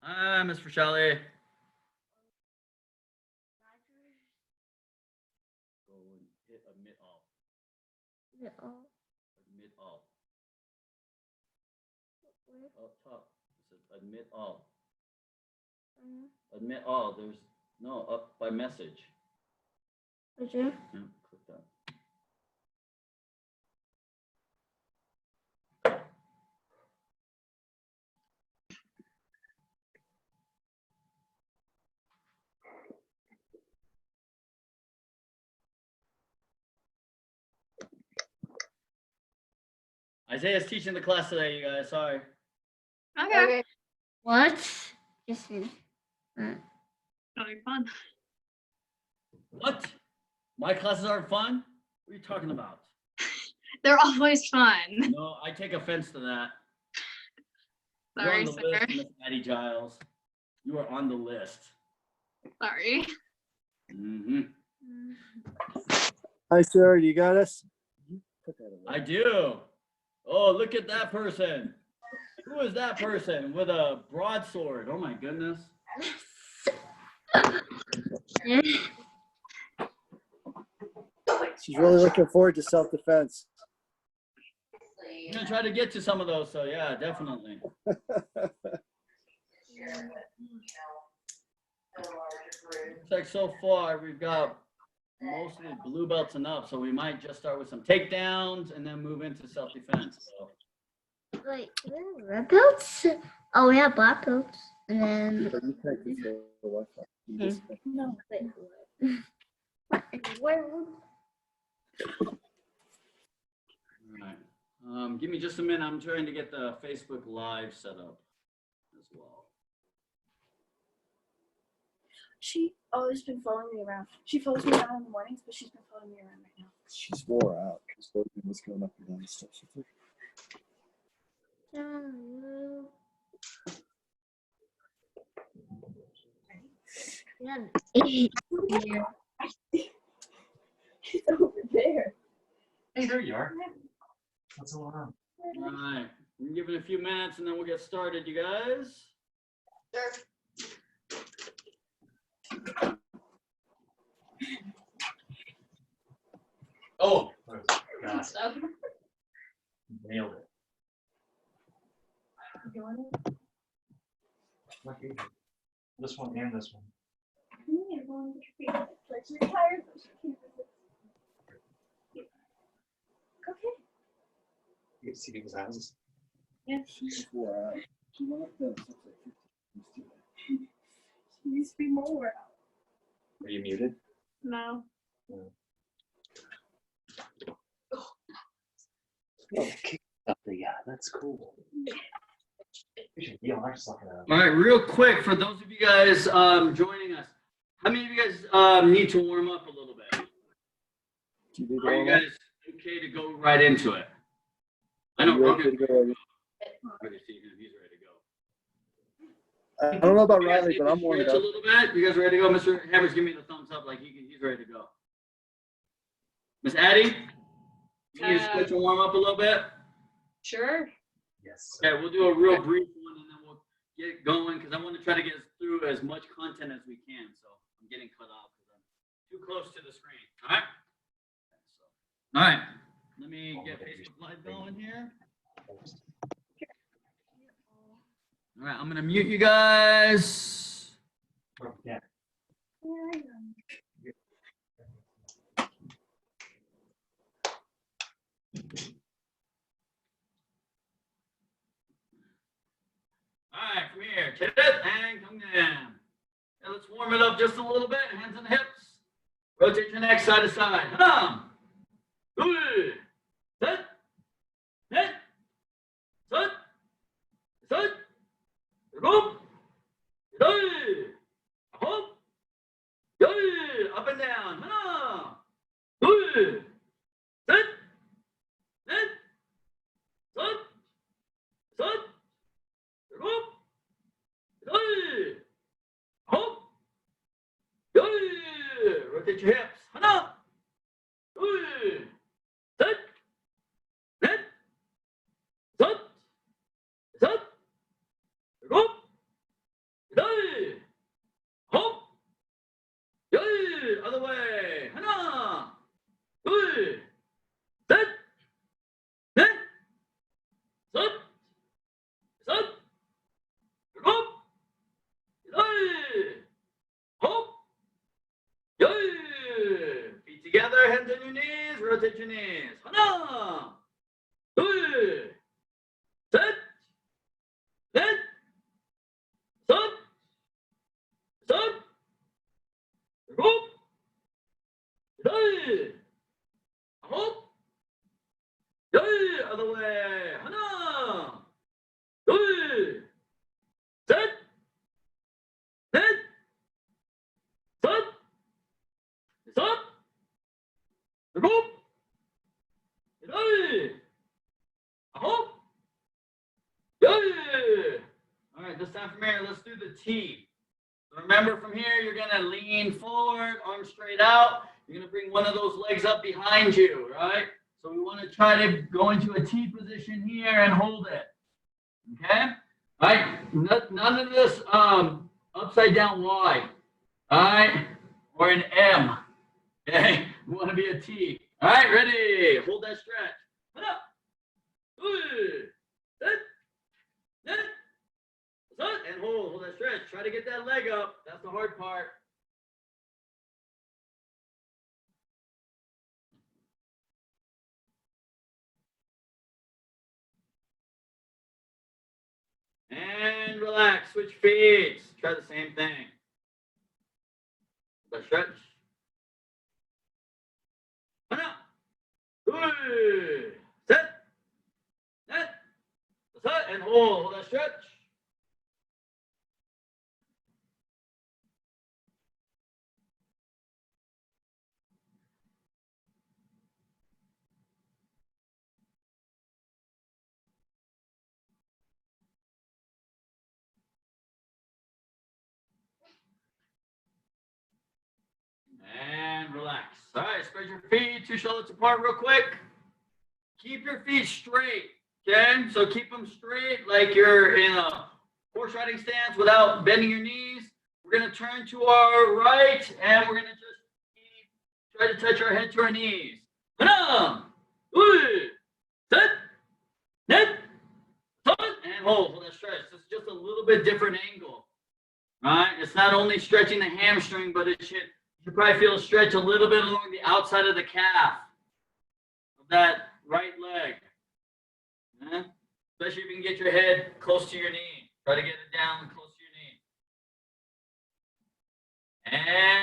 Hi, Miss Rochelle. Go and hit admit all. No. Admit all. Where? Up top. It says admit all. Mm. Admit all. There's no up by message. Right there. Yeah, click that. Isaiah's teaching the class today, you guys. Sorry. Okay. What? Just me. That'll be fun. What? My classes aren't fun? What are you talking about? They're always fun. No, I take offense to that. You're Sorry, on the sir. list, Miss Addie Giles. You are on the list. Sorry. Mm-hmm. Hi, sir. You got us? I do. Oh, look at that person. Who is that person with a broadsword? Oh my goodness. She's really looking forward to self-defense. I'm gonna try to get to some of those, so yeah, definitely. Looks like so far we've got mostly blue belts and up, so we might just start with some takedowns and then move into self-defense. So. Wait, do we have red belts? Oh, we have black belts. And then. But you can't control the Wi-Fi. You just- No, wait. Where? All right. Give me just a minute. I'm trying to get the Facebook Live set up as well. She always been following me around. She follows me around in the mornings, but she's been following me around right now. She's wore out because Logan was going up and down the steps with her. We have 8 here. She's over there. Hey, there you are. What's going on? All right. We're giving it a few minutes and then we'll get started, you guys. Oh, God. Nailed it. You want it? Lucky. This one and this one. Yeah, go on, get your feet. Like she's tired, but she can't resist. Okay. You get to see people's houses. Yeah. She's wore out. She went up there since like 15 minutes. She needs to be more out. Are you muted? No. Oh, kick up the yeah, that's cool. You should be on our sucking out. All right, real quick, for those of you guys joining us, how many of you guys need to warm up a little bit? Do you need to Are you warm up? guys okay to go right into it? I Are know you Rogan. okay to go right Already see him. He's ready to go. I don't know about You guys Riley, need but to I'm warmed stretch up. a little bit. You guys ready to go? Mr. Hammers, give me the thumbs up like he's ready to go. Miss Addie, you need to stretch and warm up a little bit. Sure. Yes. Okay, we'll do a real brief one and then we'll get going because I want to try to get through as much content as we can. So I'm getting cut off because I'm too close to the screen. All right. All right. Let me get Facebook Live going here. All right, I'm gonna mute you guys. Yeah. All right, come here. Get it and come down. Okay, let's warm it up just a little bit. Hands on the hips. Rotate your neck side to side. Good. Set. Hit. Set. Set. Rope. Good. Hop. Good. Up and down. Good. Set. Hit. Set. Set. Rope. Good. Hop. Good. Rotate your hips. Good. Set. Hit. Set. Set. Rope. your knees. 하나, 둘, 셋, 넷, 다섯, 여섯, 일곱, 여덟, 아홉, 열. Other way. 하나, 둘, 셋, 넷, 다섯, 여섯, 일곱, 여덟, 아홉, 열. All right, this time from here, let's do the T. Remember, from here, you're going to lean forward, arms straight out. You're going to bring one of those legs up behind you, right? So we want to try to go into a T position here and hold it. Okay? All right? None of this upside down Y. All right? Or an M. Okay? We want to be a T. All right, ready? Hold that stretch. Head up. Good. Set. Net. And hold that stretch. Try to get that leg up. That's the hard part. And relax. Switch feet. Try the same thing. That stretch. Hana. Good. Set. Net. Set. And hold that stretch. And relax. All right, spread your feet, two shoulders apart real quick. Keep your feet straight, okay? So keep them straight like you're in a horse riding stance without bending your knees. We're going to turn to our right, and we're going to just try to touch our head to our knees. Hana, good, set, net, and hold that stretch. This is just a little bit different angle, right? It's not only stretching the hamstring, but it should. You probably feel a stretch a little bit along the outside of the calf of that right leg. Yeah? Especially if you can get your head close to your knee. Try to get it down close to your knee.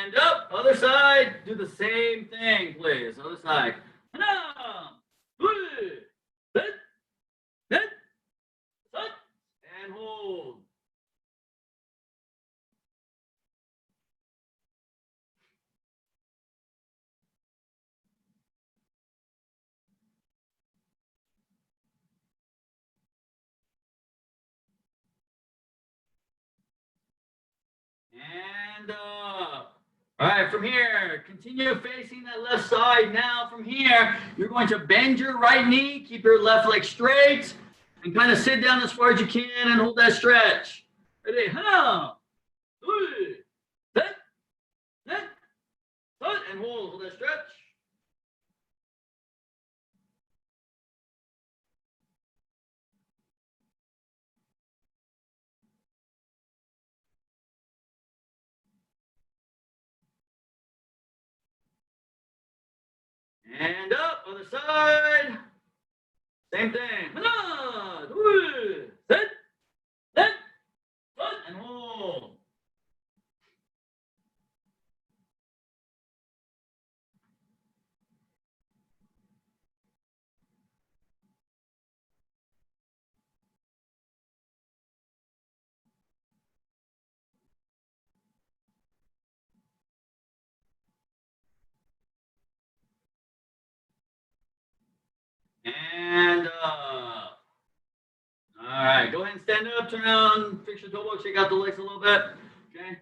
And up, other side. Do the same thing, please. Other side. And hold. And up. All right, from here, continue facing that left side. Now, from here, you're going to bend your right knee, keep your left leg straight, and kind of sit down as far as you can and hold that stretch. Ready? Hana, good, set, net, and hold that stretch. And up, other side. Same thing. Hana, good, set, net, and hold. And up. All right, go ahead and stand up, turn around, fix your elbow, shake out the legs a little bit. Okay.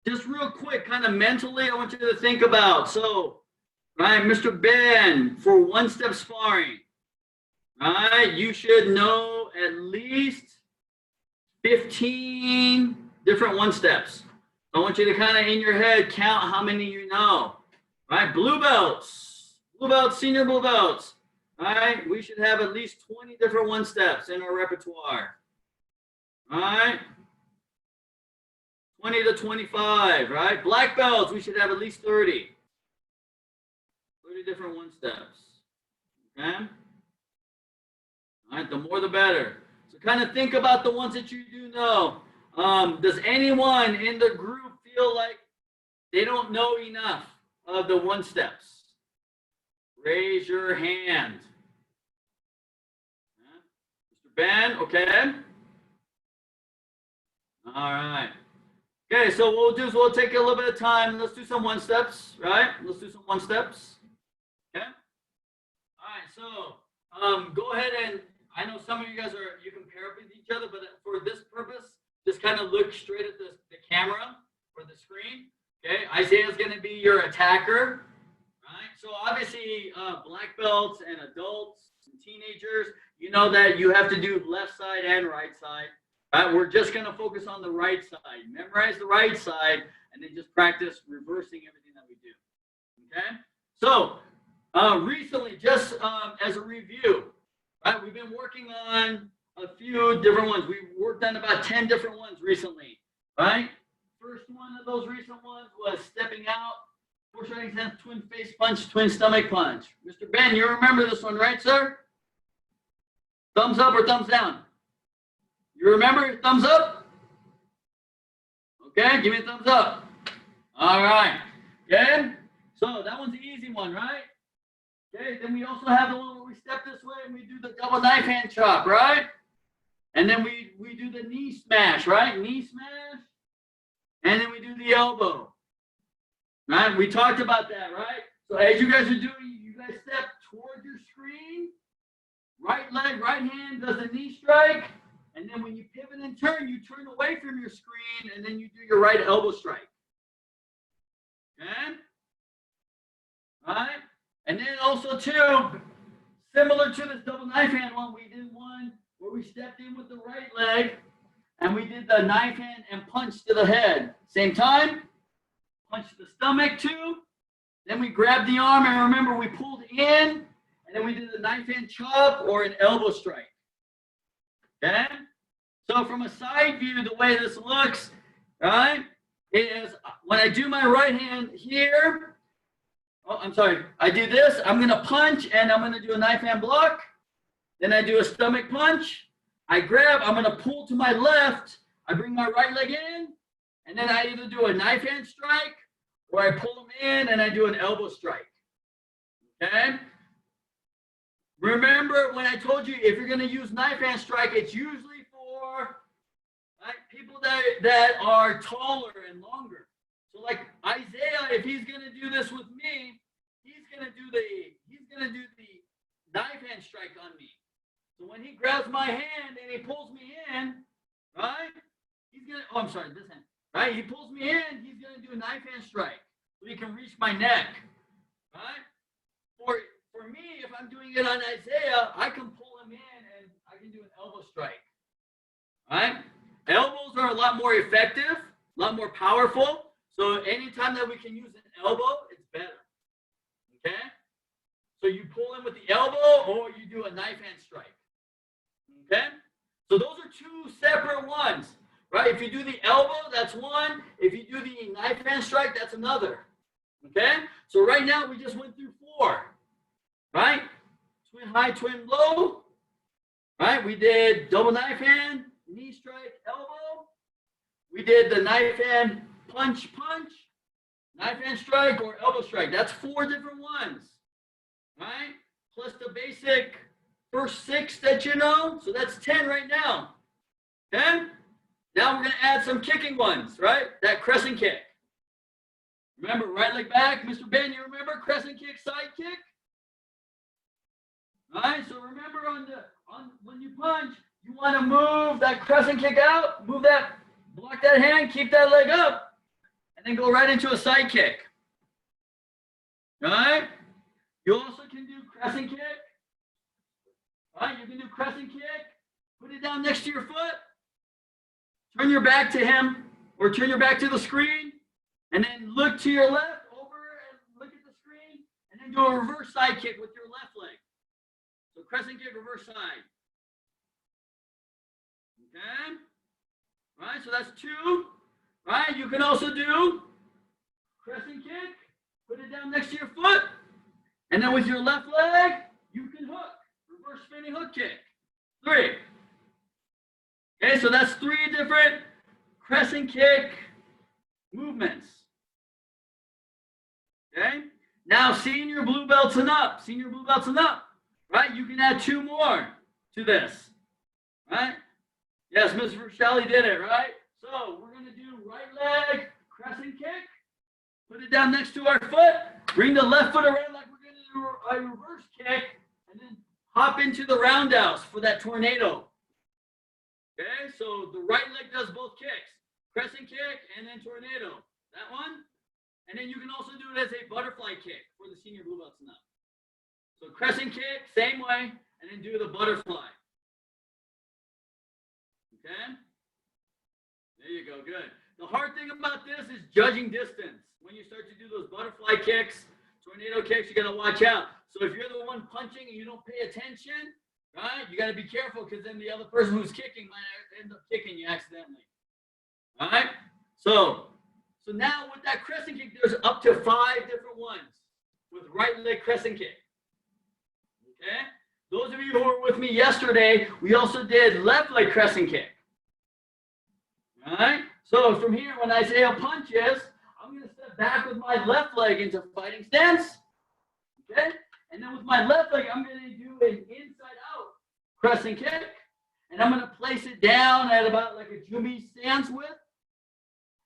Just real quick, kind of mentally, I want you to think about. So, right, Mr. Ben, for one-step sparring, right, you should know at least 15 different one-steps. I want you to kind of in your head count how many you know. Right, blue belts, senior blue belts. All right, we should have at least 20 different one-steps in our repertoire. All right, 20 to 25, right? Black belts, we should have at least 30. 30 different one-steps. Okay? All right, the more the better. So kind of think about the ones that you do know. Does anyone in the group feel like they don't know enough of the one steps? Raise your hand. Mr. Ben, okay? All right. Okay, so what we'll do is we'll take a little bit of time. Let's do some one steps, right? Let's do some one steps. Okay? All right, so go ahead and, I know some of you guys you can pair up with each other, but for this purpose, just kind of look straight at the camera or the screen. Okay, Isaiah's going to be your attacker. Right? So obviously, black belts and adults and teenagers, you know that you have to do left side and right side. Right? We're just going to focus on the right side. Memorize the right side, and then just practice reversing everything that we do. Okay? So recently, just as a review, right? We've been working on a few different ones. We've worked on about 10 different ones recently, right? First one of those recent ones was stepping out, foreshadowing sense, twin face punch, twin stomach punch. Mr. Ben, you remember this one, right, sir? Thumbs up or thumbs down? You remember? Thumbs up? Okay, give me a thumbs up. All right. Okay, so that one's the easy one, right? Okay, then we also have the one where we step this way and we do the double knife hand chop, right? And then we do the knee smash, right? Knee smash. And then we do the elbow. Right? We talked about that, right? So as you guys are doing, you guys step toward your screen. Right leg, right hand does the knee strike. And then when you pivot and turn, you turn away from your screen and then you do your right elbow strike. Okay? Right? And then also too, similar to this double knife hand one, we did one where we stepped in with the right leg and we did the knife hand and punch to the head. Same time, punch to the stomach too. Then we grabbed the arm and remember we pulled in and then we did the knife hand chop or an elbow strike. Okay? So from a side view, the way this looks, right, is when I do my right hand here, oh, I'm sorry, I do this, I'm going to punch and I'm going to do a knife hand block. Then I do a stomach punch. I grab, I'm going to pull to my left. I bring my right leg in. And then I either do a knife hand strike or I pull them in and I do an elbow strike. Okay? Remember when I told you if you're going to use knife hand strike, it's usually for people that are taller and longer. So like Isaiah, if he's going to do this with me, he's going to do the knife hand strike on me. So when he grabs my hand and he pulls me in, right? He's going to, oh, I'm sorry, this hand. Right? He pulls me in, he's going to do a knife hand strike so he can reach my neck. Right? For me, if I'm doing it on Isaiah, I can pull him in and I can do an elbow strike. Right? Elbows are a lot more effective, a lot more powerful. So anytime that we can use an elbow, it's better. Okay? So you pull in with the elbow or you do a knife hand strike. Okay? So those are two separate ones. Right? If you do the elbow, that's one. If you do the knife hand strike, that's another. Okay? So right now we just went through 4. Right? Twin high, twin low. Right? We did double knife hand, knee strike, elbow. We did the knife hand punch, knife hand strike, or elbow strike. That's 4 different ones. Right? Plus the basic first 6 that you know. So that's 10 right now. Okay? Now we're going to add some kicking ones, right? That crescent kick. Remember, right leg back. Mr. Ben, you remember crescent kick, side kick? All right, so remember when you punch, you want to move that crescent kick out, move that, block that hand, keep that leg up, and then go right into a side kick. All right? You also can do crescent kick. All right, you can do crescent kick, put it down next to your foot, turn your back to him, or turn your back to the screen, and then look to your left, over and look at the screen, and then do a reverse side kick with your left leg. So crescent kick, reverse side. Okay? Right, so that's 2. Right, you can also do crescent kick, put it down next to your foot, and then with your left leg, you can hook. Reverse spinning hook kick. 3. Okay, so that's 3 different crescent kick movements. Okay, now senior blue belts and up. Senior blue belts and up. Right, you can add 2 more to this. Right? Yes, Mr. Shelley did it, right? So we're going to do right leg crescent kick. Put it down next to our foot. Bring the left foot around like we're going to do a reverse kick. And then hop into the roundhouse for that tornado. Okay, so the right leg does both kicks. Crescent kick and then tornado. That one. And then you can also do it as a butterfly kick for the senior blue belts and up. So crescent kick, same way, and then do the butterfly. Okay? There you go, good. The hard thing about this is judging distance. When you start to do those butterfly kicks, tornado kicks, you got to watch out. So if you're the one punching and you don't pay attention, right, you got to be careful because then the other person who's kicking might end up kicking you accidentally. All right? So now with that crescent kick, there's up to 5 different ones with right leg crescent kick. Okay? Those of you who were with me yesterday, we also did left leg crescent kick. All right? So from here, when Isaiah punches, I'm going to step back with my left leg into fighting stance. Okay? And then with my left leg, I'm going to do an inside out crescent kick. And I'm going to place it down at about like a Jumi stance width.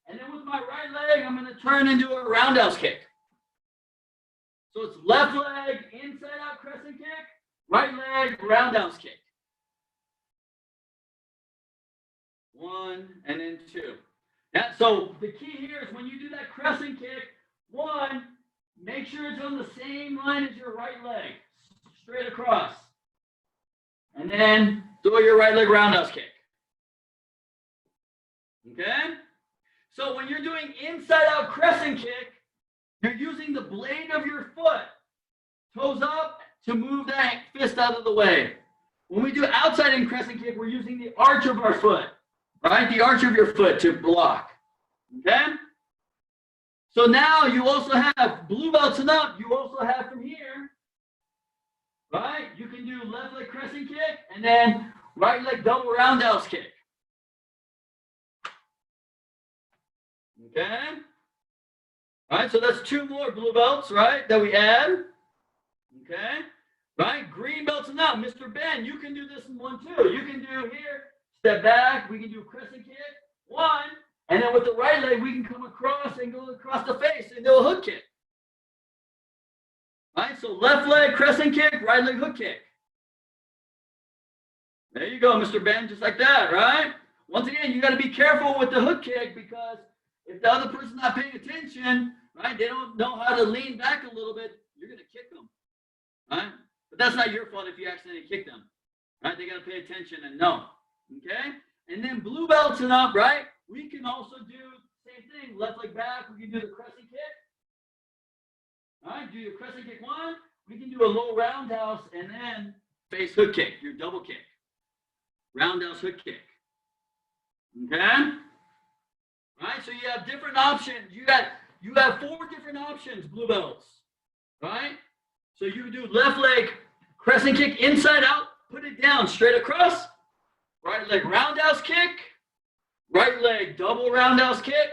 And then with my right leg, I'm going to turn into a roundhouse kick. So it's left leg, inside out crescent kick, right leg, roundhouse kick. 1 and then 2. Yeah, so the key here is when you do that crescent kick, 1, make sure it's on the same line as your right leg, straight across. And then throw your right leg roundhouse kick. Okay? So when you're doing inside out crescent kick, you're using the blade of your foot, toes up, to move that fist out of the way. When we do outside in crescent kick, we're using the arch of our foot, right? The arch of your foot to block. Okay? So now you also have blue belts and up. You also have from here, right? You can do left leg crescent kick and then right leg double roundhouse kick. Okay? All right, so that's 2 more blue belts, right, that we add. Okay? Right? Green belts and up. Mr. Ben, you can do this in 1 too. You can do here, step back. We can do crescent kick, 1. And then with the right leg, we can come across and go across the face and do a hook kick. All right, so left leg crescent kick, right leg hook kick. There you go, Mr. Ben, just like that, right? Once again, you got to be careful with the hook kick because if the other person's not paying attention, right, they don't know how to lean back a little bit, you're going to kick them, right? But that's not your fault if you accidentally kick them, right? They got to pay attention and know, okay? And then blue belts and up, right? We can also do the same thing, left leg back. We can do the crescent kick. All right, do your crescent kick 1. We can do a low roundhouse and then face hook kick, your double kick. Roundhouse hook kick. Okay? All right, so you have different options. You have 4 different options, blue belts. Right? So you can do left leg crescent kick inside out, put it down straight across. Right leg roundhouse kick. Right leg double roundhouse kick.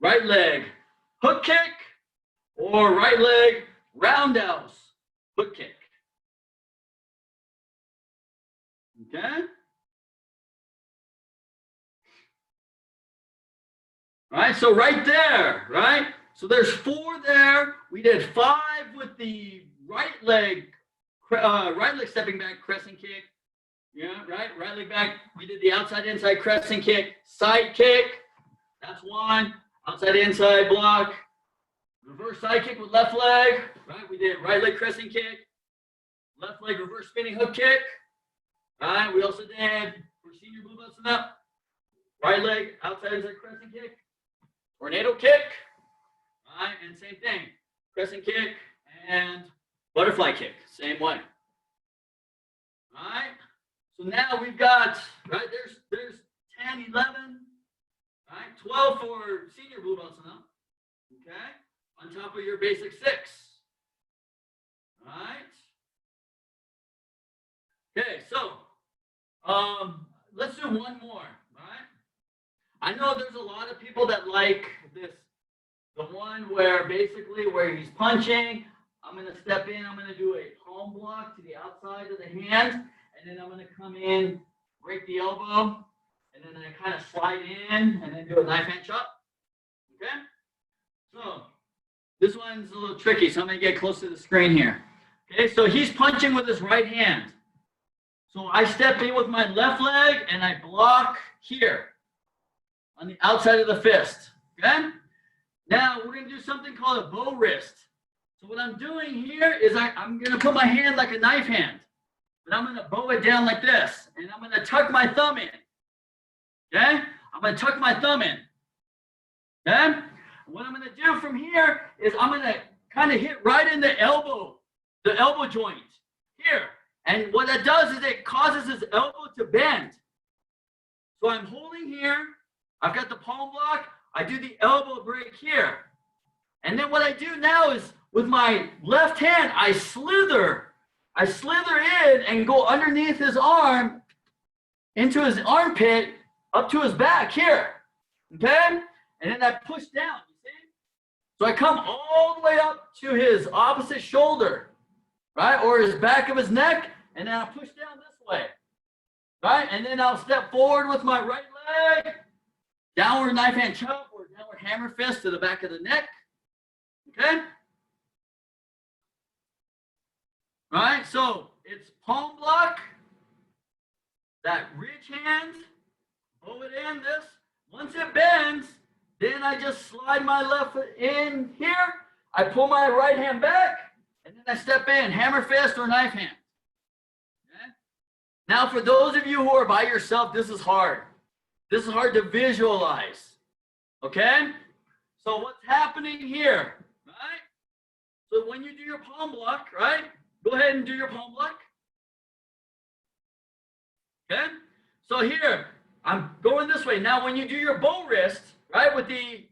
Right leg hook kick. Or right leg roundhouse hook kick. Okay? All right, so right there, right? So there's 4 there. We did 5 with the right leg stepping back crescent kick. Yeah, right? Right leg back. We did the outside inside crescent kick, side kick. That's 1. Outside inside block. Reverse side kick with left leg. Right? We did right leg crescent kick. Left leg reverse spinning hook kick. All right, we also did for senior blue belts and up. Right leg outside inside crescent kick. Tornado kick. All right, and same thing. Crescent kick and butterfly kick. Same way. All right. So now we've got, right, there's 10, 11, all right, 12 for senior blue belts and up, okay, on top of your basic 6, all right, Okay, so let's do one more. All right. I know there's a lot of people that like this, the one where basically where he's punching. I'm gonna step in. I'm gonna do a palm block to the outside of the hand, and then I'm gonna come in, break the elbow, and then I kind of slide in, and then do a knife hand chop. Okay. So this one's a little tricky, so I'm gonna get close to the screen here. Okay, so he's punching with his right hand. So I step in with my left leg and I block here on the outside of the fist. Okay? Now we're gonna do something called a bow wrist. So what I'm doing here is I'm gonna put my hand like a knife hand, but I'm gonna bow it down like this, and I'm gonna tuck my thumb in. Okay? I'm gonna tuck my thumb in. Okay? What I'm gonna do from here is I'm gonna kind of hit right in the elbow joint here. And what that does is it causes his elbow to bend. So I'm holding here, I've got the palm block, I do the elbow break here. And then what I do now is with my left hand, I slither in and go underneath his arm into his armpit up to his back here. Okay? And then I push down, you see? So I come all the way up to his opposite shoulder, right? Or his back of his neck, and then I push down this way, right? And then I'll step forward with my right leg, downward knife hand chop or downward hammer fist to the back of the neck, okay? Right, so it's palm block, that ridge hand, bow it in this. Once it bends, then I just slide my left foot in here, I pull my right hand back, and then I step in, hammer fist or knife hand. Okay? Now, for those of you who are by yourself, this is hard. This is hard to visualize. Okay? So what's happening here, right? So when you do your palm block, right? Go ahead and do your palm block. Okay? So here, I'm going this way. Now, when you do your bow wrist, right, with the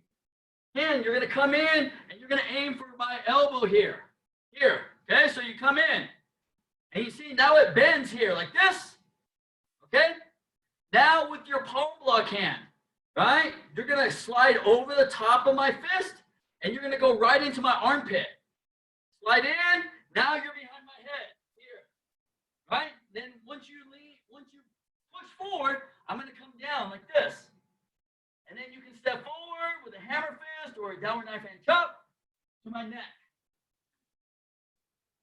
hand, you're going to come in and you're going to aim for my elbow here. Here. Okay? So you come in. And you see, now it bends here like this. Okay? Now with your palm block hand, right, you're going to slide over the top of my fist and you're going to go right into my armpit. Slide in. Now you're behind my head here. Right? Then once you push forward, I'm going to come down like this. And then you can step forward with a hammer fist or a downward knife hand chop to my neck.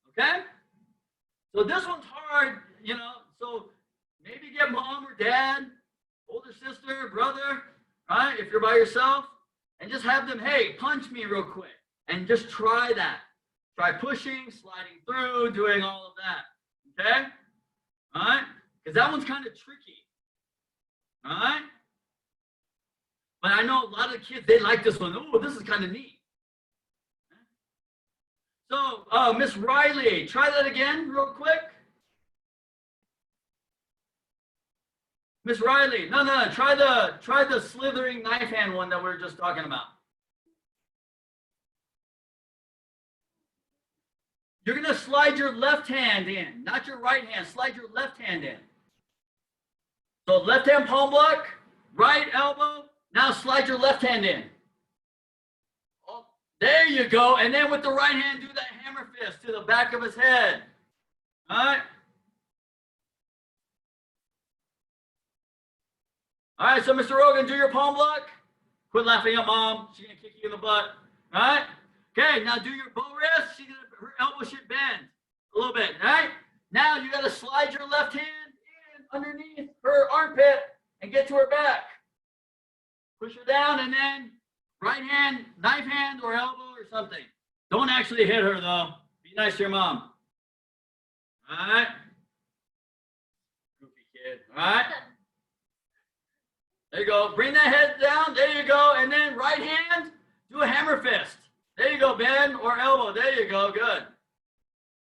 Okay? So this one's hard, you know, so maybe get mom or dad, older sister, brother, right? If you're by yourself, and just have them, hey, punch me real quick. And just try that. Try pushing, sliding through, doing all of that. Okay? All right? Because that one's kind of tricky. All right? But I know a lot of the kids, they like this one. Oh, this is kind of neat. So, Miss Riley, try that again real quick. Miss Riley, no, try the slithering knife hand one that we were just talking about. You're going to slide your left hand in, not your right hand. Slide your left hand in. So left hand palm block, right elbow. Now slide your left hand in. Oh, there you go. And then with the right hand, do that hammer fist to the back of his head. All right. All right, so Mr. Rogan, do your palm block. Quit laughing at mom. She's going to kick you in the butt. All right. Okay, now do your bow wrist. Her elbow should bend a little bit. All right. Now you got to slide your left hand in underneath her armpit and get to her back. Push her down and then right hand, knife hand or elbow or something. Don't actually hit her though. Be nice to your mom. All right. Goofy kid. All right. There you go. Bring that head down. There you go. And then right hand, do a hammer fist. There you go, Ben, or elbow. There you go. Good.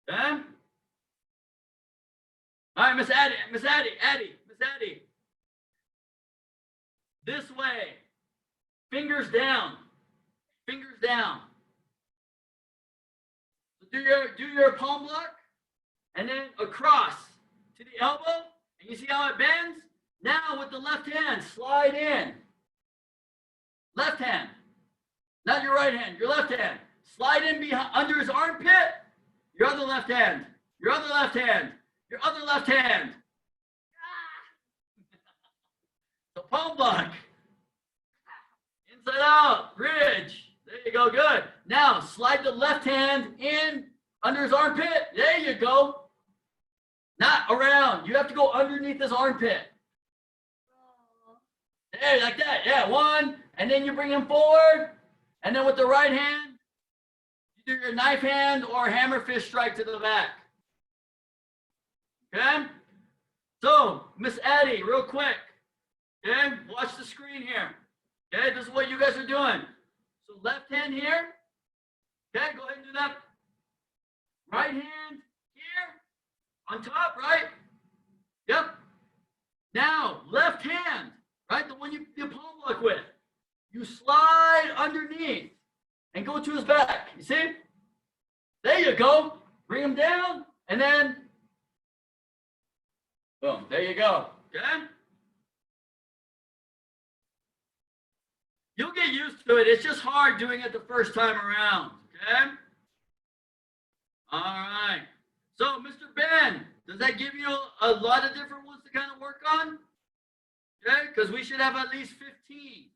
Okay. All right, Miss Addie. This way. Fingers down. Fingers down. So do your palm block, and then across to the elbow, and you see how it bends? Now with the left hand, slide in. Left hand, not your right hand, your left hand. Slide in behind, under his armpit, your other left hand, your other left hand, your other left hand. The palm block. Inside out, bridge. There you go, good. Now slide the left hand in under his armpit. There you go. Not around. You have to go underneath his armpit. There, like that. Yeah, one. And then you bring him forward. And then with the right hand, you do your knife hand or hammer fist strike to the back. Okay? So, Miss Addie, real quick. Okay? Watch the screen here. Okay? This is what you guys are doing. So, left hand here. Okay? Go ahead and do that. Right hand here. On top, right? Yep. Now, left hand. Right? The one you palm block with. You slide underneath and go to his back. You see? There you go. Bring him down and then boom. There you go. Okay? You'll get used to it. It's just hard doing it the first time around. Okay? All right. So, Mr. Ben, does that give you a lot of different ones to kind of work on? Okay? Because we should have at least 15.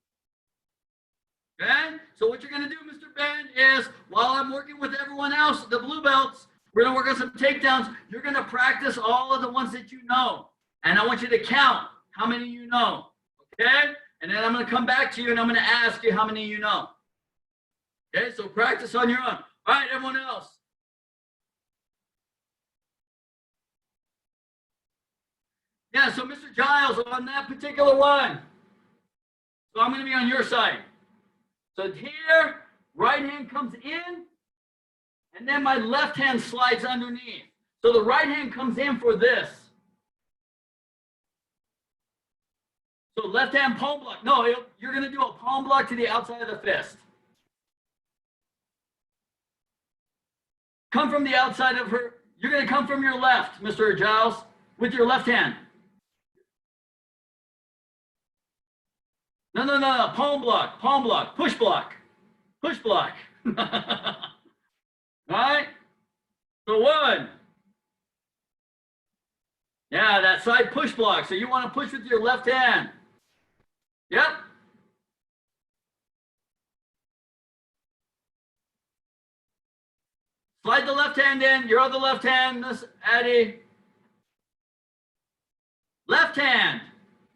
Okay? So what you're going to do, Mr. Ben, is while I'm working with everyone else, the blue belts, we're going to work on some takedowns. You're going to practice all of the ones that you know. And I want you to count how many you know. Okay? And then I'm going to come back to you and I'm going to ask you how many you know. Okay? So practice on your own. All right, everyone else. Yeah, so Mr. Giles, on that particular one. So I'm going to be on your side. So here, right hand comes in, and then my left hand slides underneath. So the right hand comes in for this. So left hand palm block. No, you're going to do a palm block to the outside of the fist. Come from the outside of her. You're going to come from your left, Mr. Giles, with your left hand. No, palm block, push block. All right? So one. Yeah, that side push block. So you want to push with your left hand. Yep. Slide the left hand in, your other left hand, Miss Addie. Left hand,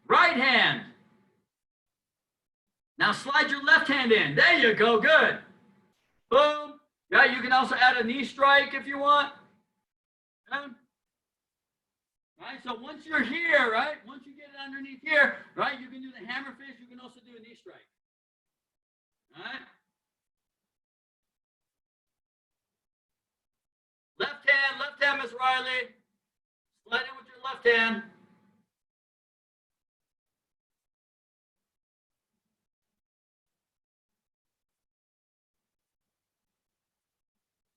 right hand. Now slide your left hand in. There you go. Good. Boom. Yeah, you can also add a knee strike if you want. Okay. Right, so once you're here, right, once you get it underneath here, right, you can do the hammer fist. You can also do a knee strike. All right. Left hand, Miss Riley. Slide in with your left hand.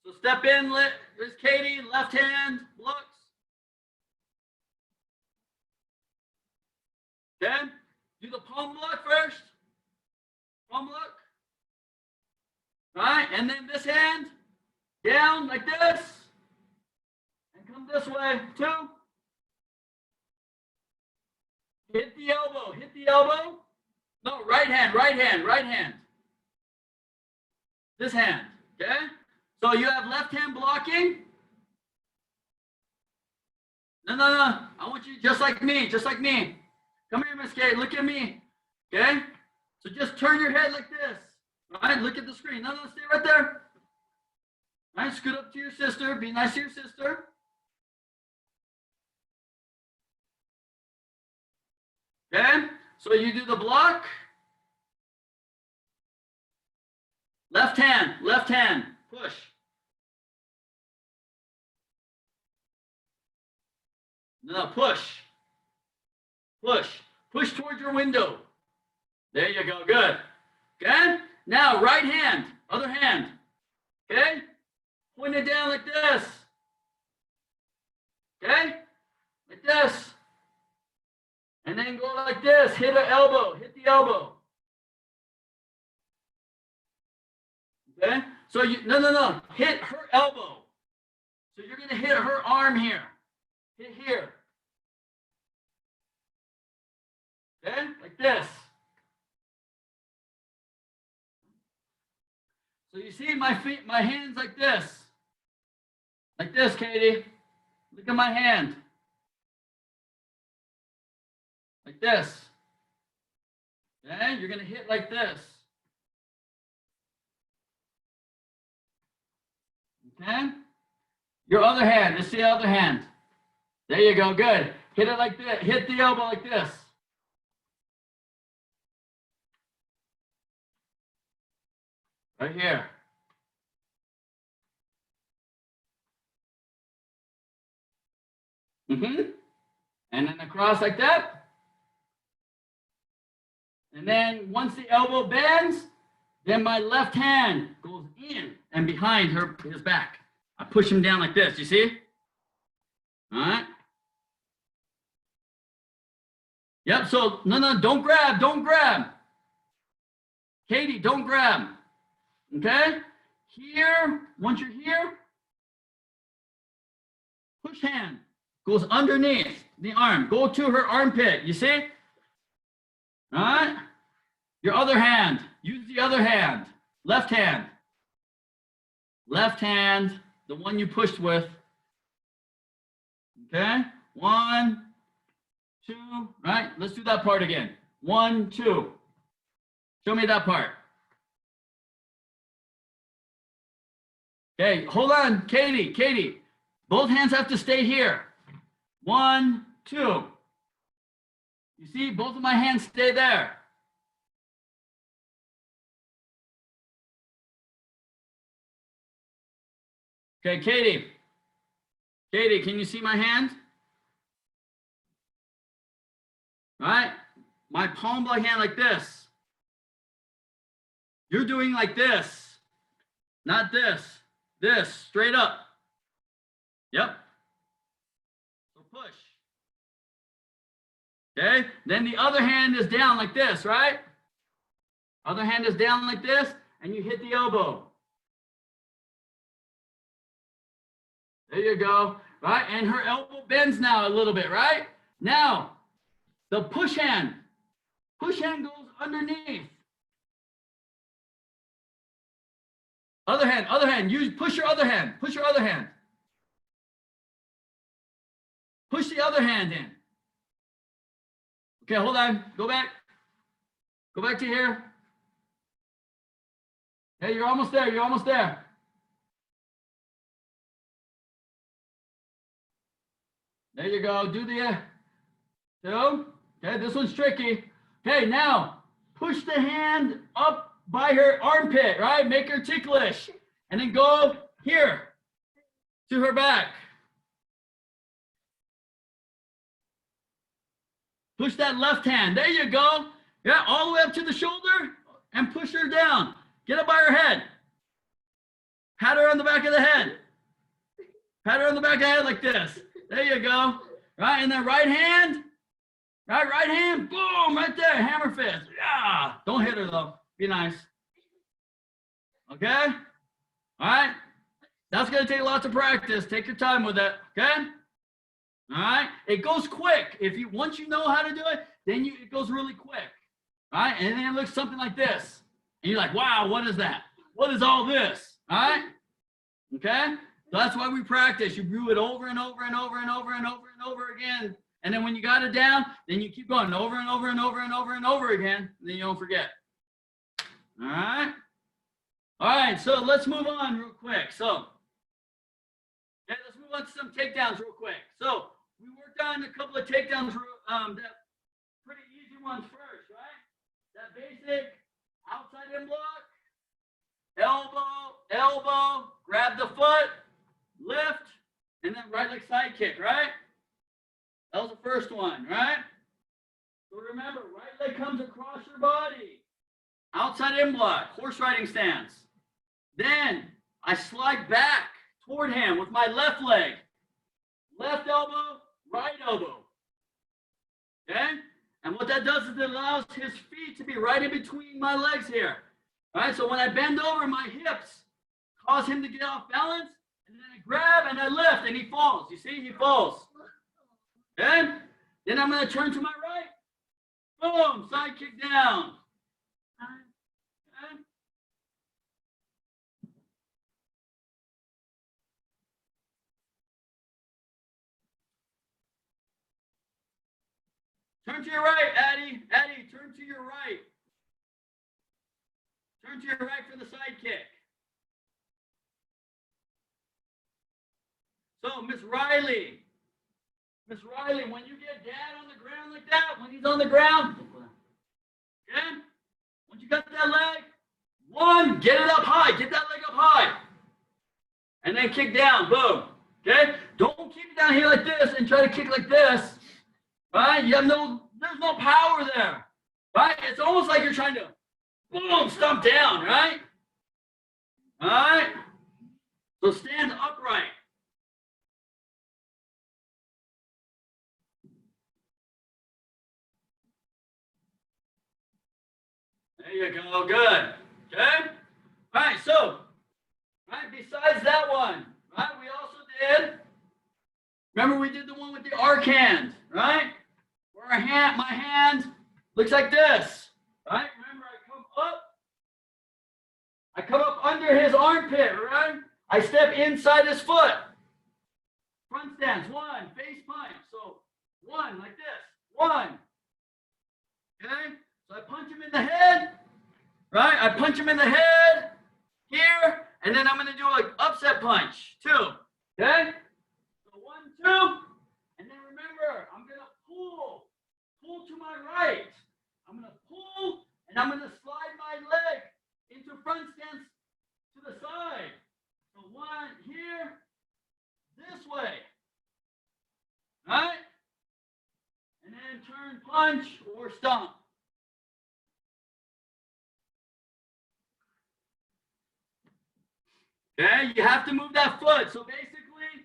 So step in, there's Katie, left hand, blocks. Okay, do the palm block first. Palm block. All right, and then this hand, down like this. And come this way, too. Hit the elbow. No, right hand. This hand, okay? So you have left hand blocking. No. I want you just like me. Come here, Miss Kate. Look at me. Okay? So just turn your head like this. All right? Look at the screen. No, stay right there. All right? Scoot up to your sister. Be nice to your sister. Okay? So you do the block. Left hand. Push. No, push. Push towards your window. There you go. Good. Okay? Now, right hand, other hand. Okay? Point it down like this. Okay? like this. And then go like this, hit her elbow, hit the elbow. Okay? So no, hit her elbow. So you're gonna hit her arm here. Hit here. Okay? Like this. So you see my feet, my hands like this. Like this, Katie. Look at my hand. Like this. Okay? You're gonna hit like this. Okay? Your other hand. Let's see the other hand. There you go. Good. Hit it like this. Hit the elbow like this. Right here. And then across like that. And then once the elbow bends, then my left hand goes in and behind his back. I push him down like this. You see? All right. Yep. So no, don't grab. Don't grab. Katie, don't grab. Okay? Here, once you're here, push hand goes underneath the arm. Go to her armpit. You see? All right? Your other hand. Use the other hand. Left hand. Left hand, the one you pushed with. Okay? 1, 2, right? Let's do that part again. 1, 2. Show me that part. Okay, hold on, Katie. Both hands have to stay here. 1, 2. You see, both of my hands stay there. Okay, Katie, can you see my hand? All right, my palm block hand like this. You're doing like this, not this. This, straight up. Yep. So push. Okay, then the other hand is down like this, right? Other hand is down like this, and you hit the elbow. There you go, right? And her elbow bends now a little bit, right? Now, the push hand goes underneath. Other hand, push your other hand. Push the other hand in. Okay, hold on, go back to here. Hey, you're almost there. There you go, do the 2. Okay, this one's tricky. Okay, now, push the hand up by her armpit, right? Make her ticklish. And then go here to her back. Push that left hand. There you go. Yeah, all the way up to the shoulder and push her down. Get up by her head. Pat her on the back of the head. Like this. There you go. Right, and then right hand, boom, right there, hammer fist. Yeah, don't hit her though. Be nice. Okay? All right? That's going to take lots of practice. Take your time with it. Okay? All right? It goes quick. Once you know how to do it, then it goes really quick. All right? And then it looks something like this. And you're like, wow, what is that? What is all this? All right? Okay? So that's why we practice. You do it over and over and over and over and over and over again. And then when you got it down, then you keep going over and over and over and over and over again. And then you don't forget. All right. All right. So let's move on real quick. So let's move on to some takedowns real quick. So we worked on a couple of takedowns, that pretty easy ones first, right? That basic outside in block, elbow, grab the foot, lift, and then right leg side kick, right? That was the first one, right? So remember, right leg comes across your body. Outside in block, horse riding stance. Then I slide back toward him with my left leg. Left elbow, right elbow. Okay? And what that does is it allows his feet to be right in between my legs here. All right, so when I bend over, my hips cause him to get off balance, and then I grab and I lift, and he falls. You see, he falls. Okay? Then I'm going to turn to my right. Boom, side kick down. Okay? Turn to your right, Addie. Addie, turn to your right. Turn to your right for the side kick. So, Miss Riley, when you get Dad on the ground like that, when he's on the ground, okay? Once you got that leg, one, get it up high, get that leg up high, and then kick down, boom, okay? Don't keep it down here like this and try to kick like this, right? There's no power there, right? It's almost like you're trying to, boom, stomp down, right? All right? So stand upright. There you go, good. Okay? All right, so, right, besides that one, right, we also did, remember we did the one with the arc hand, right? Where my hand looks like this, right? Remember, I come up under his armpit, right? I step inside his foot. Front stance, one, face punch. So, one, like this, one. Okay? So I punch him in the head, right? I punch him in the head here, and then I'm going to do an upset punch, two. Okay? So 1, 2, and then remember, I'm going to pull to my right. I'm going to pull, and I'm going to slide my leg into front stance to the side. So one here, this way. All right? And then turn, punch, or stomp. Okay, you have to move that foot. So basically,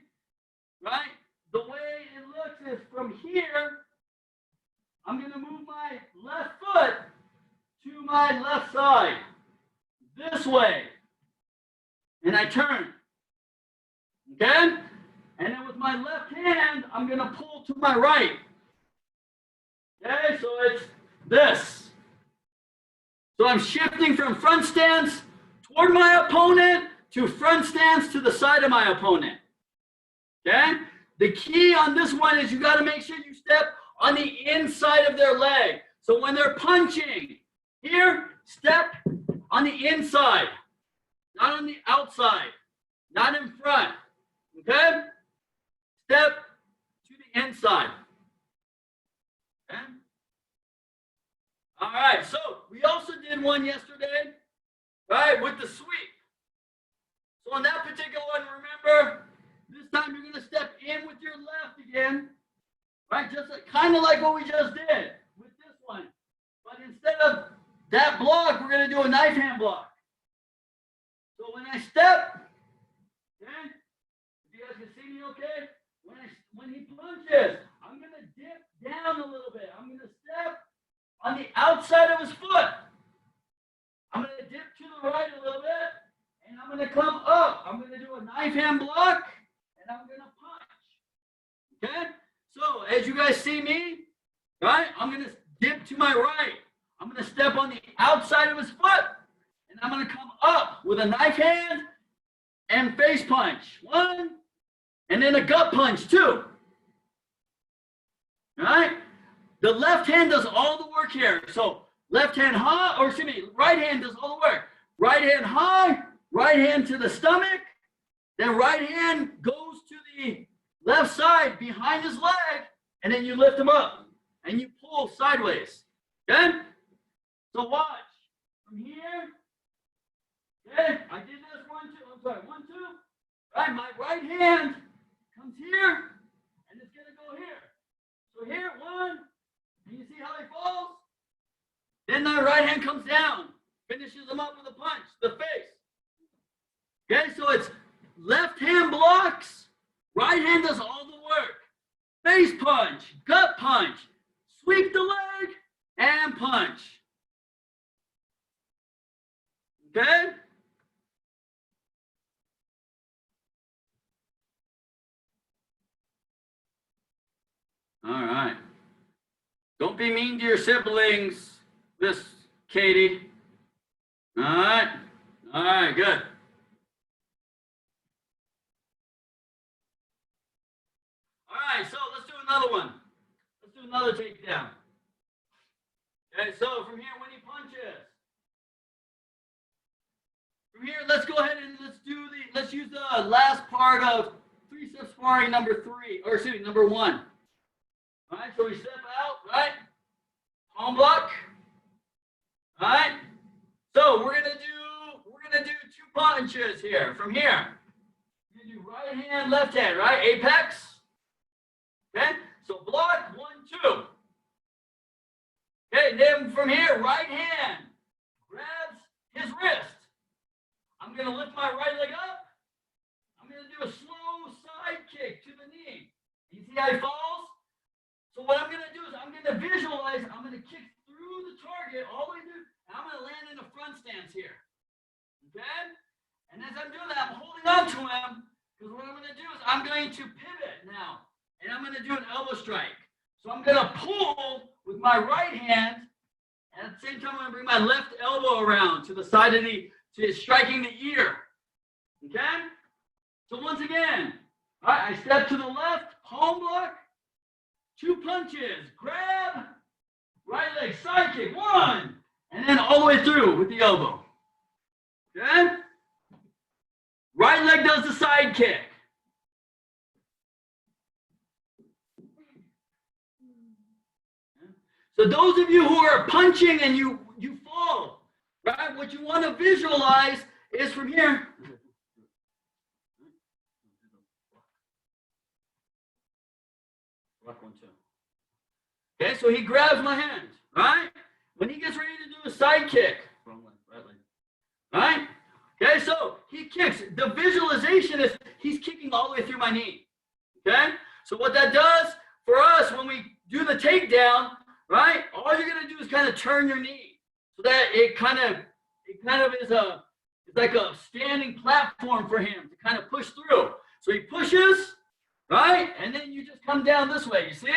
right, the way it looks is from here, I'm going to move my left foot to my left side, this way, and I turn. Okay? And then with my left hand, I'm going to pull to my right. Okay, so it's this. So I'm shifting from front stance toward my opponent to front stance to the side of my opponent. Okay? The key on this one is you got to make sure you step on the inside of their leg. So when they're punching, here, step on the inside, not on the outside, not in front. Okay? Step to the inside. Okay? All right, so we also did one yesterday, right, with the sweep. So on that particular one, remember, this time you're going to step in with your left again, right? Just kind of like what we just did with this one. But instead of that block, we're going to do a knife hand block. So when I step, okay, if you guys can see me okay, when he punches, I'm going to dip down a little bit. I'm going to step on the outside of his foot. I'm going to dip to the right a little bit. And I'm going to come up. I'm going to do a knife hand block, and I'm going to punch. Okay? So as you guys see me, right, I'm going to dip to my right. I'm going to step on the outside of his foot, and I'm going to come up with a knife hand and face punch. One, and then a gut punch, two. All right? The left hand does all the work here. So left hand high, or excuse me, right hand does all the work. Right hand high. Right hand to the stomach, then right hand goes to the left side behind his leg, and then you lift him up, and you pull sideways, okay? So watch, from here, okay, I did this 1, 2, 1, 2, right, my right hand comes here, and it's gonna go here. So here, one, and you see how he falls? Then the right hand comes down, finishes him up with a punch, the face. Okay, so it's left hand blocks, right hand does all the work. face punch, gut punch, sweep the leg, and punch. Okay? All right. Don't be mean to your siblings, Miss Katie. All right. All right, good. All right, so let's do another one. Let's do another takedown. Okay, so from here, when he punches, from here, let's go ahead and let's use the last part of 3-step sparring number 3, or excuse me, number 1. All right, so we step out, right? Palm block. All right. So we're gonna do 2 punches here. From here, we're gonna do right hand, left hand, right? Apex. Okay. So block 1, 2. Okay. Then from here, right hand grabs his wrist. I'm gonna lift my right leg up. I'm gonna do a slow side kick to the knee. You see how he falls? So what I'm going to do is I'm going to visualize, I'm going to kick through the target all the way through, and I'm going to land in a front stance here. Okay? And as I'm doing that, I'm holding on to him, because what I'm going to do is I'm going to pivot now, and I'm going to do an elbow strike. So I'm going to pull with my right hand, and at the same time, I'm going to bring my left elbow around to the side of to striking the ear. Okay? So once again, all right, I step to the left, palm block, 2 punches, grab, right leg side kick, 1, and then all the way through with the elbow. Okay? Right leg does the side kick. So those of you who are punching and you fall, right? What you want to visualize is from here. Okay, so he grabs my hand, right? When he gets ready to do a side kick, wrong leg, right leg, right? Okay, so he kicks. The visualization is he's kicking all the way through my knee. Okay, so what that does for us when we do the takedown, right? All you're gonna do is kind of turn your knee so that it kind of is it's like a standing platform for him to kind of push through. So he pushes, right? And then you just come down this way, you see?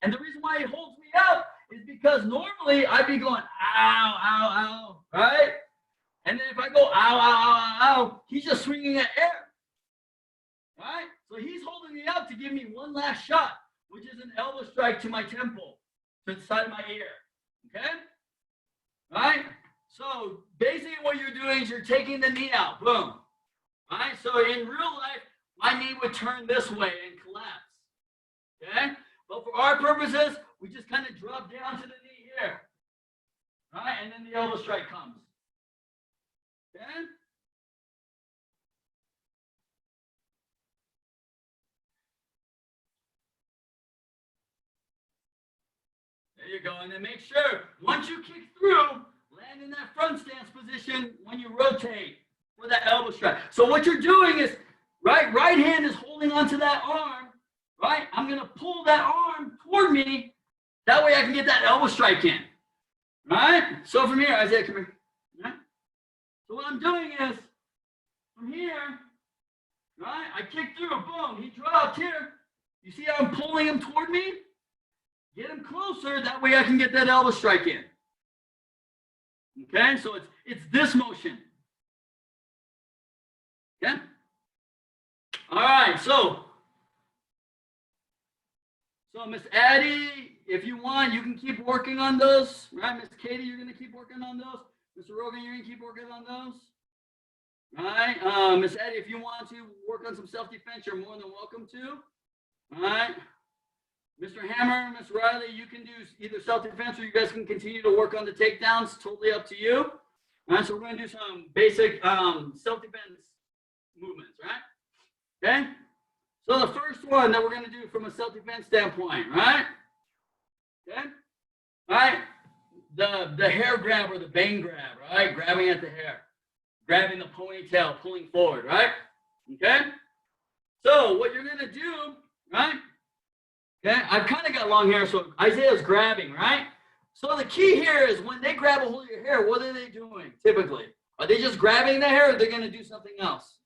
And the reason why he holds me up is because normally I'd be going, ow, ow, ow, right? And then if I go, ow, ow, ow, ow, ow, he's just swinging at air, right? So he's holding me up to give me one last shot, which is an elbow strike to my temple, to the side of my ear, okay? Right? So basically what you're doing is you're taking the knee out, boom. Right? So in real life, my knee would turn this way and collapse, okay? But for our purposes, we just kind of drop down to the knee here, right? And then the elbow strike comes, okay? There you go. And then make sure, once you kick through, land in that front stance position when you rotate for that elbow strike. So what you're doing is, right hand is holding onto that arm, right? I'm going to pull that arm toward me. That way I can get that elbow strike in, right? So from here, Isaiah, come here. Right? So what I'm doing is, from here, right, I kick through, boom, he dropped here. You see how I'm pulling him toward me? Get him closer, that way I can get that elbow strike in. Okay, so it's this motion. Okay? All right, so Miss Addie, if you want, you can keep working on those. Right, Miss Katie, you're going to keep working on those. Mr. Rogan, you're going to keep working on those. All right, Miss Addie, if you want to work on some self-defense, you're more than welcome to. All right. Mr. Hammer, Miss Riley, you can do either self-defense or you guys can continue to work on the takedowns. Totally up to you. All right, so we're going to do some basic self-defense movements, right? Okay? So the first one that we're going to do from a self-defense standpoint, right? Okay? All right? The hair grab or the bang grab, right? Grabbing at the hair. Grabbing the ponytail, pulling forward, right? Okay? So what you're going to do, right? Okay, I've kind of got long hair, so Isaiah's grabbing, right? So the key here is when they grab a hold of your hair, what are they doing typically? Are they just grabbing the hair, or they're going to do something else?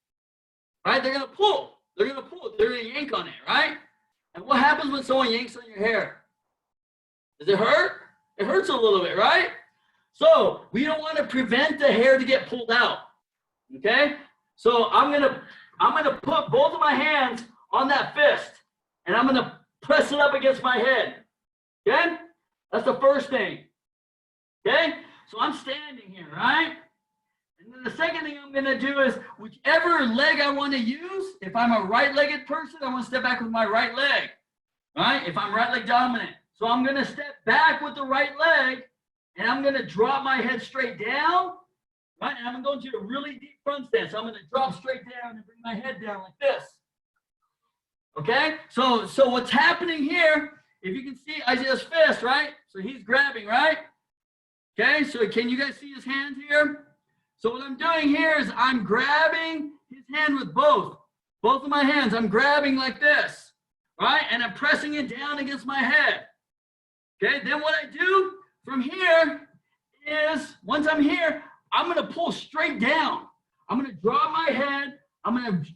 Right? They're going to pull. They're going to pull. They're going to yank on it, right? And what happens when someone yanks on your hair? Does it hurt? It hurts a little bit, right? So we don't want to prevent the hair to get pulled out. Okay? So I'm gonna put both of my hands on that fist, and I'm gonna press it up against my head. Okay? That's the first thing. Okay? So I'm standing here, right? And then the second thing I'm gonna do is whichever leg I want to use, if I'm a right-legged person, I want to step back with my right leg. Right? If I'm right leg dominant. So I'm gonna step back with the right leg, and I'm gonna drop my head straight down. Right? And I'm going to a really deep front stance. So I'm going to drop straight down and bring my head down like this. Okay? So what's happening here, if you can see Isaiah's fist, right? So he's grabbing, right? Okay? So can you guys see his hand here? So what I'm doing here is I'm grabbing his hand with both of my hands. I'm grabbing like this, right? And I'm pressing it down against my head. Okay? Then what I do from here is, once I'm here, I'm going to pull straight down. I'm going to drop my head. I'm going to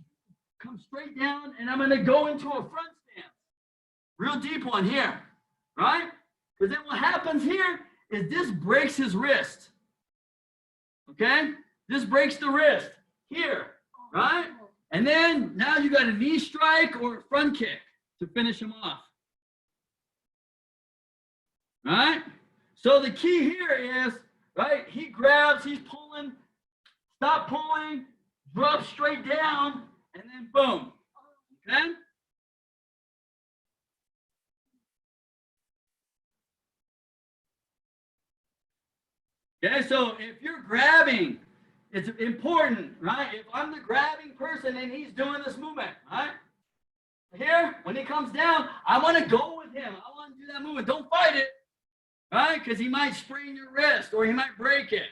come straight down, and I'm going to go into a front stance. Real deep one here, right? Because then what happens here is this breaks his wrist. Okay? This breaks the wrist here, right? And then now you got a knee strike or a front kick to finish him off. Right? So the key here is, right, he grabs, he's pulling, stop pulling, drop straight down, and then boom. Okay? Okay, so if you're grabbing, it's important, right? If I'm the grabbing person and he's doing this movement, right? Here, when he comes down, I want to go with him. I want to do that movement. Don't fight it. Right? Because he might sprain your wrist or he might break it.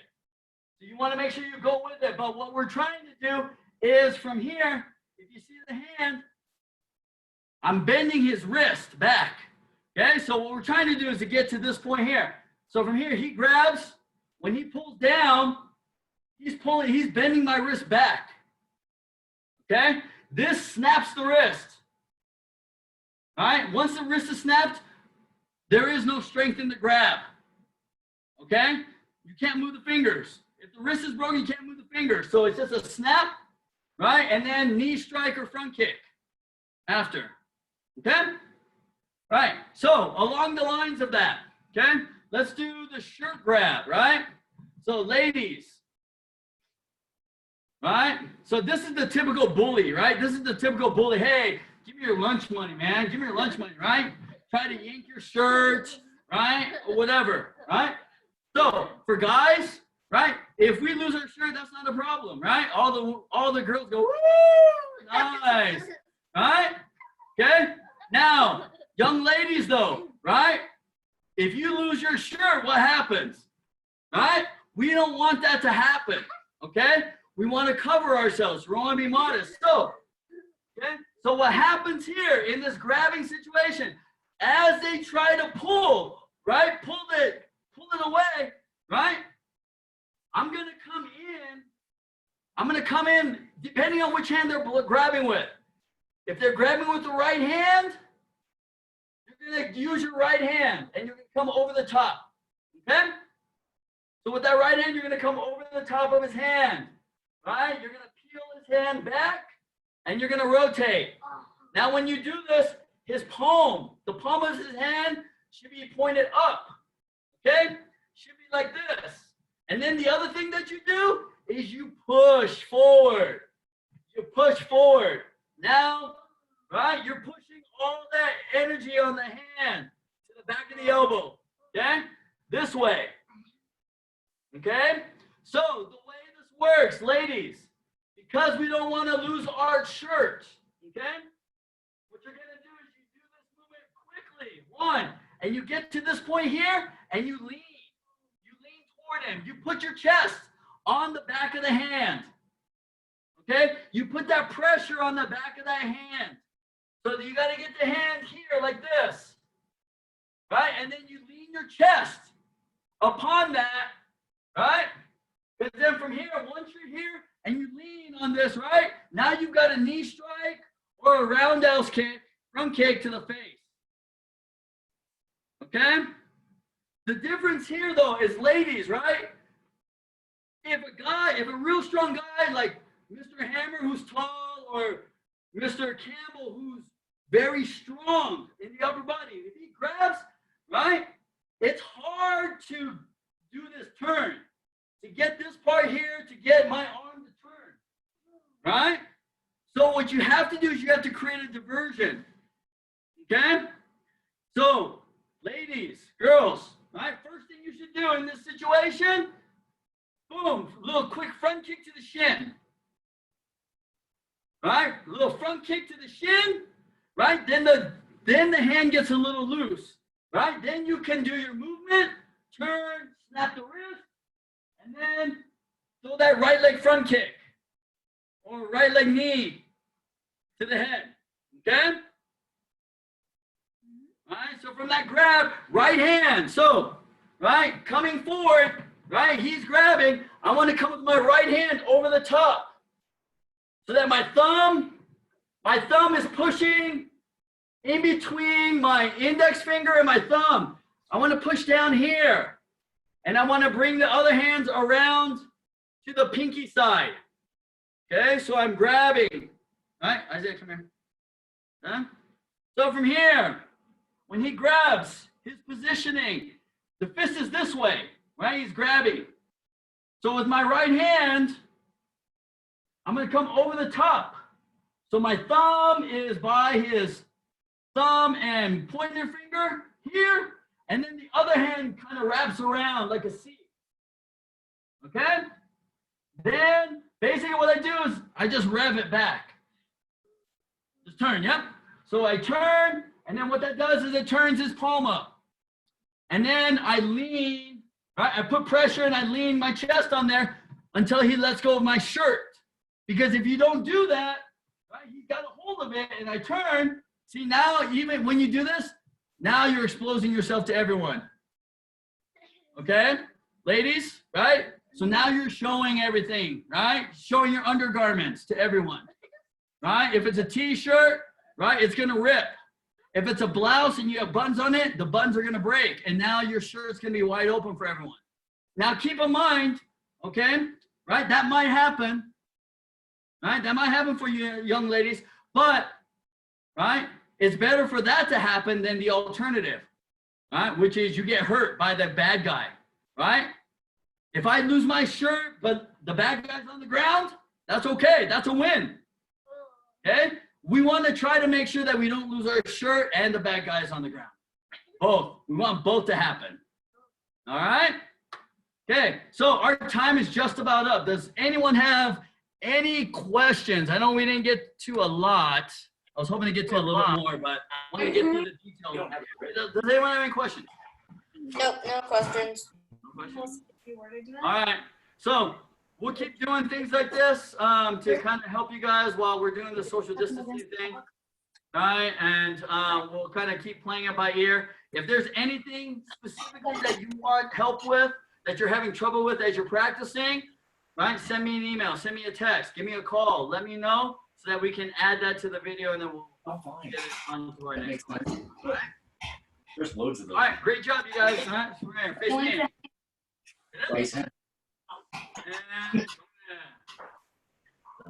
So you want to make sure you go with it. But what we're trying to do is from here, if you see the hand, I'm bending his wrist back. Okay? So what we're trying to do is to get to this point here. So from here, he grabs. When he pulls down, he's bending my wrist back. Okay? This snaps the wrist. All right? Once the wrist is snapped, there is no strength in the grab. Okay? You can't move the fingers. If the wrist is broken, you can't move the fingers. So it's just a snap, right? And then knee strike or front kick after. Okay? Right. So along the lines of that, okay? Let's do the shirt grab, right? So ladies, right? So this is the typical bully, right? This is the typical bully. Hey, give me your lunch money, man. Give me your lunch money, right? Try to yank your shirt, right? Or whatever, right? So for guys, right? If we lose our shirt, that's not a problem, right? All the girls go, woo, nice, right? Okay? Now, young ladies though, right? If you lose your shirt, what happens? Right? We don't want that to happen, okay? We want to cover ourselves. We want to be modest. So, okay? So what happens here in this grabbing situation, as they try to pull, right? Pull it away, right? I'm going to come in depending on which hand they're grabbing with. If they're grabbing with the right hand, you're going to use your right hand and you're going to come over the top. Okay? So with that right hand, you're going to come over the top of his hand. Right? You're going to peel his hand back and you're going to rotate. Now when you do this, his palm, the palm of his hand should be pointed up. Okay? Should be like this. And then the other thing that you do is you push forward. You push forward. Now, right, you're pushing all that energy on the hand to the back of the elbow. Okay? This way. Okay? So the way this works, ladies, because we don't want to lose our shirt, okay? What you're going to do is you do this movement quickly. One, and you get to this point here, and you lean. You lean toward him. You put your chest on the back of the hand. Okay? You put that pressure on the back of that hand. So you got to get the hand here like this, right? And then you lean your chest upon that, right? Because then from here, once you're here and you lean on this, right? Now you've got a knee strike or a roundhouse kick, front kick to the face. Okay? The difference here, though, is ladies, right? If a real strong guy like Mr. Hammer, who's tall, or Mr. Campbell, who's very strong in the upper body, if he grabs, right, it's hard to do this turn, to get this part here, to get my arm to turn, right? So what you have to do is you have to create a diversion, okay? So, ladies, girls, right, first thing you should do in this situation, boom, little quick front kick to the shin. Right? A little front kick to the shin. Right? Then the hand gets a little loose. Right? Then you can do your movement, turn, snap the wrist, and then throw that right leg front kick. Or right leg knee to the head. Okay? Right? So from that grab, right hand. So, right, coming forward. Right, he's grabbing. I want to come with my right hand over the top so that my thumb is pushing in between my index finger and my thumb. I want to push down here, and I want to bring the other hands around to the pinky side. Okay, so I'm grabbing. All right, Isaiah, come here. Huh? So from here, when he grabs, his positioning, the fist is this way. Right, he's grabbing. So with my right hand, I'm going to come over the top. So my thumb is by his thumb and pointer finger here, and then the other hand kind of wraps around like a C. Okay? Then basically what I do is I just rev it back. Just turn, yep. So I turn, and then what that does is it turns his palm up. And then I lean. Right? I put pressure and I lean my chest on there until he lets go of my shirt. Because if you don't do that, right, he's got a hold of it and I turn. See, now even when you do this, now you're exposing yourself to everyone. Okay? Ladies, right? So now you're showing everything, right? Showing your undergarments to everyone. Right? If it's a t-shirt, right, it's going to rip. If it's a blouse and you have buttons on it, the buttons are going to break. And now your shirt's going to be wide open for everyone. Now keep in mind, okay, right, that might happen. Right? That might happen for you young ladies. But, right, it's better for that to happen than the alternative. Right? Which is you get hurt by the bad guy. Right? If I lose my shirt, but the bad guy's on the ground, that's okay. That's a win. Okay? We want to try to make sure that we don't lose our shirt and the bad guys on the ground. Both. We want both to happen. All right? Okay, so our time is just about up. Does anyone have any questions? I know we didn't get to a lot. I was hoping to get to a little bit more, but I want to get through the details. Does anyone have any questions? Nope, no questions. No questions? All right, so we'll keep doing things like this to kind of help you guys while we're doing the social distancing thing. All right, and we'll kind of keep playing it by ear. If there's anything specifically that you want help with, that you're having trouble with as you're practicing, right, send me an email, send me a text, give me a call, let me know so that we can add that to the video and then we'll get it onto our next one. All right? There's loads of those. All right, great job, you guys. All right, so we're going to face me. Face hand. And,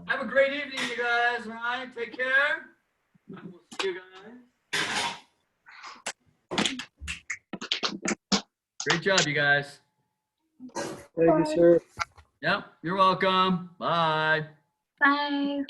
have a great evening, you guys. All right, take care. I will see you guys. Great job, you guys. Thank you, sir. Yep, you're welcome. Bye. Bye.